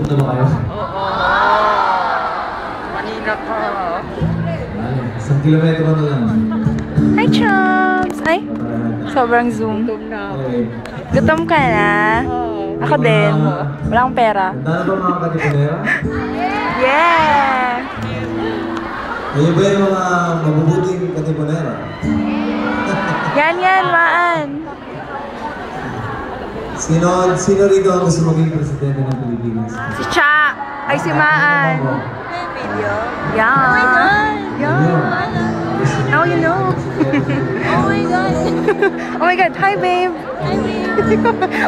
na ba kayo? Oo. Kanina pa. Isang kilometro na lang. Hi, Chomps! Ay, sobrang zoom. Gutom ka na? Ako din. Wala akong pera. Tanda na ba mga katipunera? Yeah! Kayo ba yung mga mabubuting katipunera? Yan, Maan. Sino rito ang gusto maging presidente ng Pilipinas? Si Cha. Ay, si Maan. Video? Yeah. Oh my God! Yeah. Now you know. Oh my God! Oh my God. Hi, babe. Hi, babe.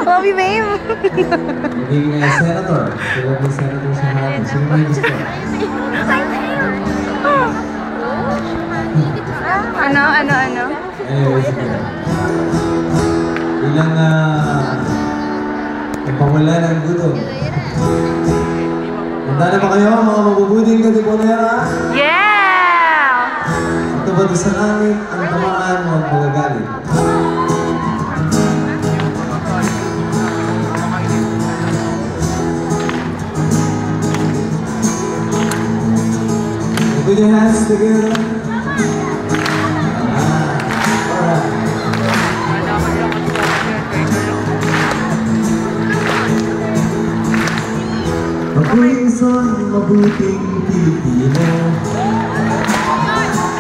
Love you, babe. Magiging senator. Tulad ng senator sa harap. Sino may gusto? Ano? Anyway, sige. Ilang pamula ng gutom. Handa na ba kayo mga mabubuting katipunera? Yeah! Ito ba sa langit ang tamaan mo at magagalit? Put your hands together. Alright. Ako'y isang mabuting Pilipino.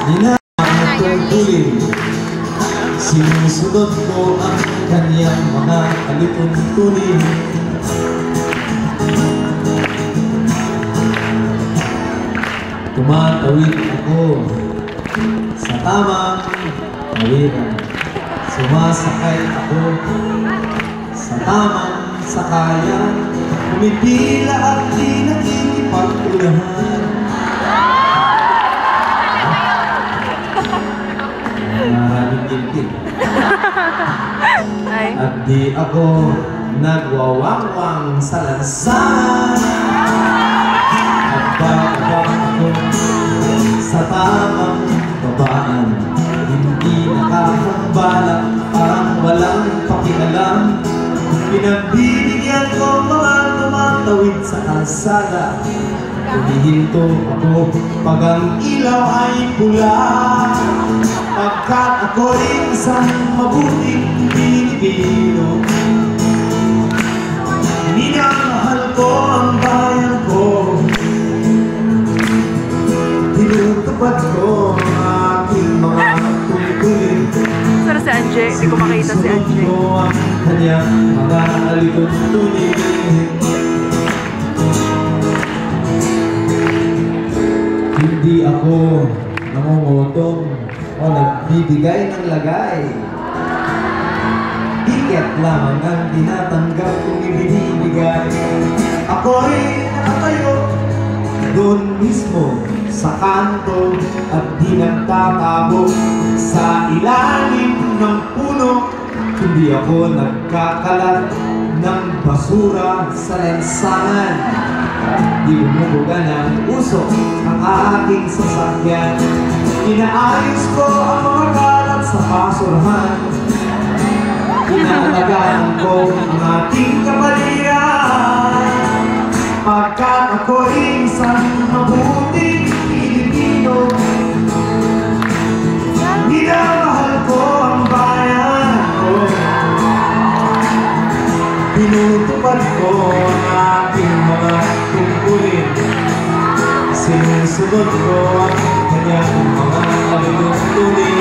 Ninatutulin. Sinusunod ko ang kanyang mga alituntunin. Tumatawid ako sa tamang tawiran. Sumasakay ako sa tamang sakayan. Pumipila at di nakikipagtulahan. Maraming gintin. At di ako nagwawangwang sa lansan. At bababa ako sa tamang babaan. Hindi nakakambala, parang walang pakialam. Pinagbibigyan ko mga tumatawid sa kalsada. Humihinto ako pag ang ilaw ay pula. Pagkat ako'y isang mabuting Pilipino. Minamahal ko ang bayan ko. Tinutupad ko ang aking mga tungkulin. Sara si Anje. Hindi ko makita si Anje. Ang kanyang mga alituntunin. Hindi ako namumutong o nagbibigay ng lagay. Tiket lamang ang tinatanggap kong ibinibigay. Ako'y nakatayo doon mismo sa kanto at di nagtatago sa ilalim ng puno. Hindi ako nagkakalat ng basura sa lansangan. Di bumubuga ng usok ang aking sasakyan. Inaayos ko ang mga kalat sa basurahan. Inaalagaan ko ang ating kabalian. Pagkat ako'y isang mabuting Pilipino. Minamahal ko ang bayan ko. Tinutupad ko ang aking mga tungkulin. Sinusunod ko ang kanyang mga alituntunin.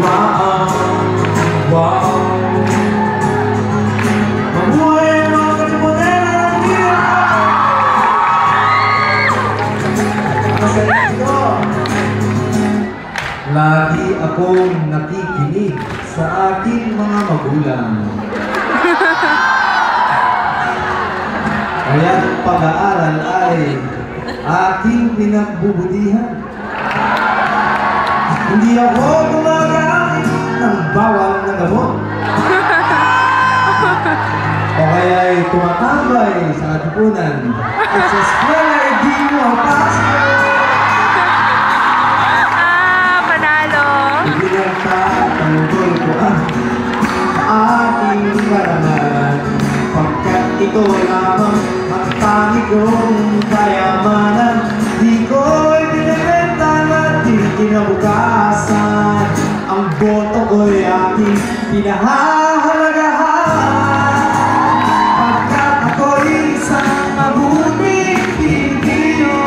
Wow, wow. Mabuhay mga katipunera ng Pilipinas! Lagi akong nakikinig sa aking mga magulang. Kaya't pag-aaral ay aking pinagbubutihan. Hindi ako gumagamit ng bawal na gamot. O kaya'y tumatambay sa katipunan at sa eskwela ay di mo pasok. Panalo! Ipinagtatanggol ko ang aking karangalan, pagkat ito lamang ang kinabukasan. Ang boto ko'y aking pinahahalagahan. Pagkat ako'y isang mabuting Pilipino,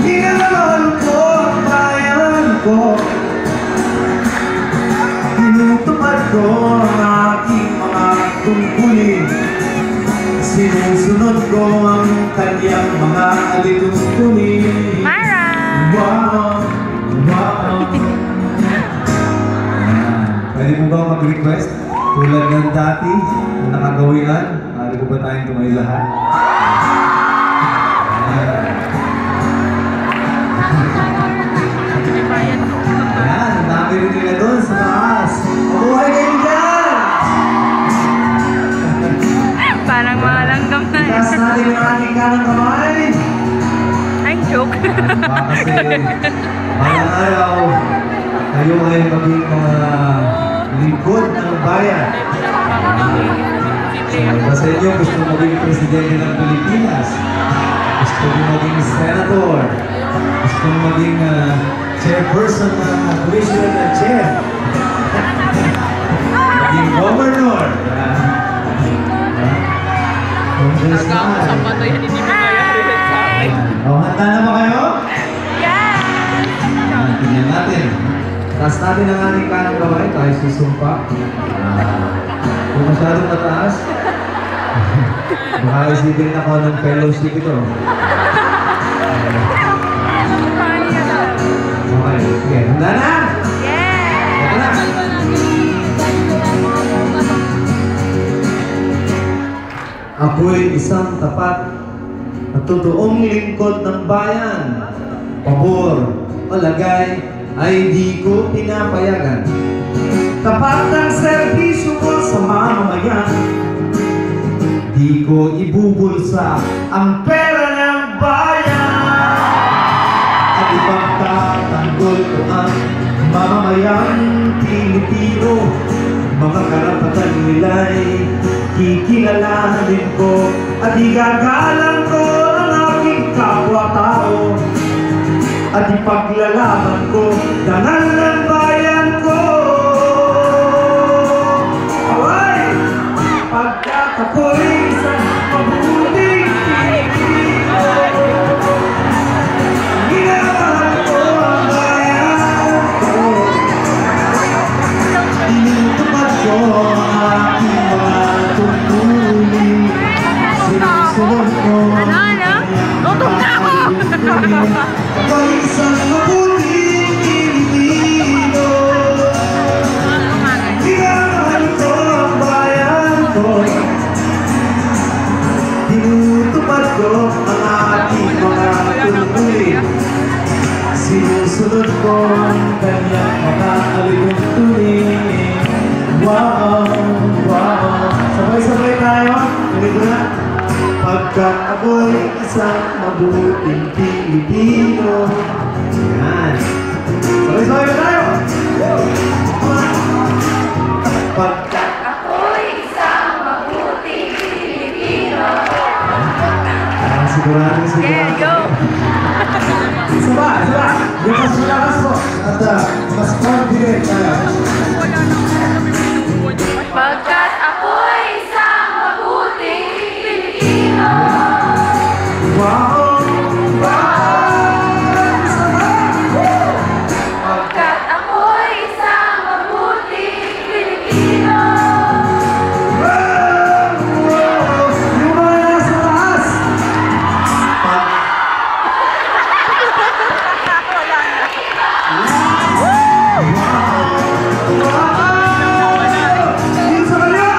minamahal ko ang bayan ko. Tinutupad ko ang aking mga tungkulin. Sinusunod ko ang kanyang mga alituntunin. Mara! Wow! Wow! Pwede mo ba mag-request? Tulad ng dati na nakagawian, maaari ko ba tayong tumayo lahat? Ayan, ang dami rin nila doon sa taas. Mabuhay kayo dyan! Parang mga langgam na Taas natin ang ating kanang kamay. Ay, joke. Kasi balang araw, kayo ay maging mga lingkod ng bayan. Iba sa inyo, gusto maging presidente ng Pilipinas. Gusto maging senator. Gusto maging chairperson ng commission ng chair. Maging governor. Congressman. Oh, handa na ba kayo? Yes! Tingnan natin. Taas natin ang ating kanang kamay tayo susumpa. Kung masyadong mataas, baka isipin ako ng fellowship ito. Okay, sige. Handa na? Yes! Ito na. Ako'y isang tapat na totoong lingkod ng bayan. Pabor o lagay ay di ko pinapayagan. Tapat ang serbisyo ko sa mamamayan. Di ko ibubulsa ang pera ng bayan. At ipagtatanggol ko ang mamamayang Pilipino. Mga karapatan nila'y kikilalanin ko at igagalang ko ang aking kapwa-tao. At ipaglalaban ko dangal ng bayan ko. Away! Pagkat ako'y isang mabuting Pilipino, minamahal ko ang bayan ko. Tinutupad ko ang aking mga tungkulin. Sinusunod ko ang Gutom na ako! ako'y isang mabuting Pilipino, minamahal ko ang bayan ko. Tinutupad ko ang aking mga tungkulin. Sinusunod ko ang kanyang mga alituntunin. Wow! Wow! Sabay-sabay tayo. Ganito na. Pagkat ako'y isang mabuting Pilipino. Yan. Sabay-sabay na tayo. Pagkat Ako'y isang mabuting Pilipino. sigurado. Yeah, go! Isa ba? Yung mas malakas po. At mas confident tayo. Pagkat Ako'y isang mabuting Pilipino. Wow! Wow! Isa ba? Pagkat ako'y isang mabuting Pilipino. Wow! Wow! Yung mga nasa taas. Wow! Yung sa kanya.